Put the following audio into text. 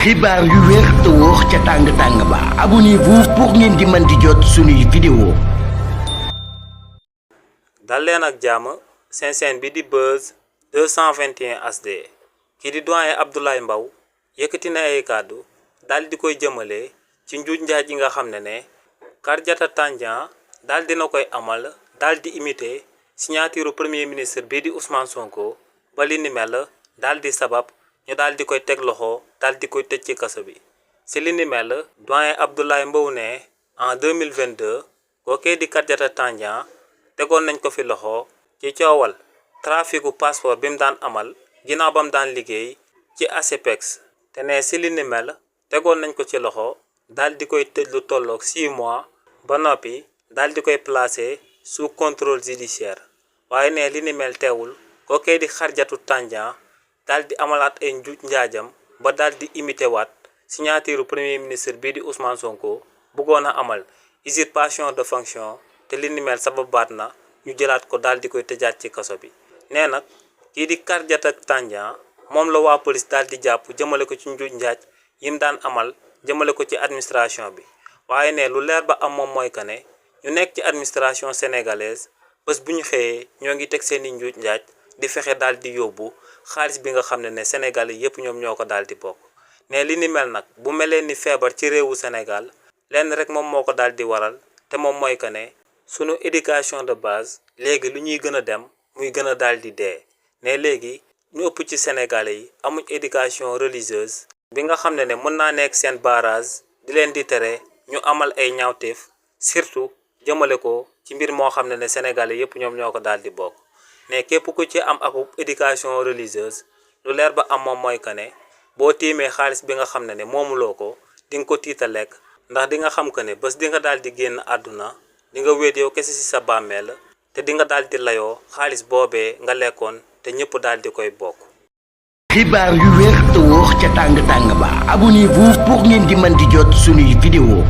xibaar yu wér te wóor ca tàng ba abonnez-vous pour ngeen di mën di jot suñuy vidéo. dal leen ak jàmm seen chaîne bi di Buzz 221 HD kii di doyen Abdoulaye Mbow yëkkati na ay kàddu daal di koy jëmale ci njuuj njaaj yi nga xam ne Kardiata Tandian daal dina koy amal daal di imiter signature premier ministre bii di Ousmane Sonko ba li ni mel daal di sabab ñu daal di koy teg loxo daal di koy tëj ci kaso bi si li ni mel doyen Abdoulaye Mbow ne en 2022 kookee di Kardiata Tandian tegoon nañ ko fi loxo ci coowal traficu passeport bi mu daan amal ginnaaw ba mu daan liggéey ci ASEPEX te ne si li ni mel tegoon nañ ko ci loxo daal di koy tëj lu tolloog 6 mois ba noppi daal di koy placer sous contrôle judiciaire waaye ne li ni mel teewul kookee di Kardiata Tandian daal di amalaat ay njuuj njaajam ba daal di imité waat signature premier ministre bii di Ousmane Sonko bëggoon a amal usurpation de fonction te li ni mel sababaat na ñu jëlaat ko daal di koy tëjaat ci kaso bi nee nag kii di Kardiata Tandian moom la waa police daal di jàpp jëmale ko ci njuuj njaaj yim daan amal jëmale ko ci administration bi waaye ne lu leer ba am moom mooy que ne ñu nekk ci administration sénégalaise bés bu ñu xëyee ñoo ngi teg seeni njuuj njaaj di fexe daal di yóbbu xaalis bi nga xam ne Sénégal yépp ñoom ñoo ko daal di bokk ne li ni mel nag bu melee ni feebar ci réewu Sénégal lenn rek moom moo ko daal di waral te moom mooy que ne sunu éducation de base léegi lu ñuy gën a dem muy gën a daal di dee ne léegi ñu ëpp ci Sénégalais yi amuñ éducation religieuse bi nga xam ne mën naa nekk seen barrage di leen di tere ñu amal ay ñaawteef surtout jëmale ko ci mbir moo xam ne Sénégalais yépp ñoom ñoo ko daal di bokk ne képp ku ci am ak éducation religieuse lu leer ba am moom mooy que ne boo tiimee xaalis bi nga xam ne moomuloo ko di nga ko tiita lekk ndax di nga xam que ne bés di nga daal di génn àdduna di nga wéet yow kese ci sa bàmmeel te di nga daal di layoo xaalis boobee nga lekkoon te ñëpp daal di koy bokk. xibaar yu wér te wóor ca tàng ba abonnez-vous pour ngeen di mën di jot suñuy vidéo.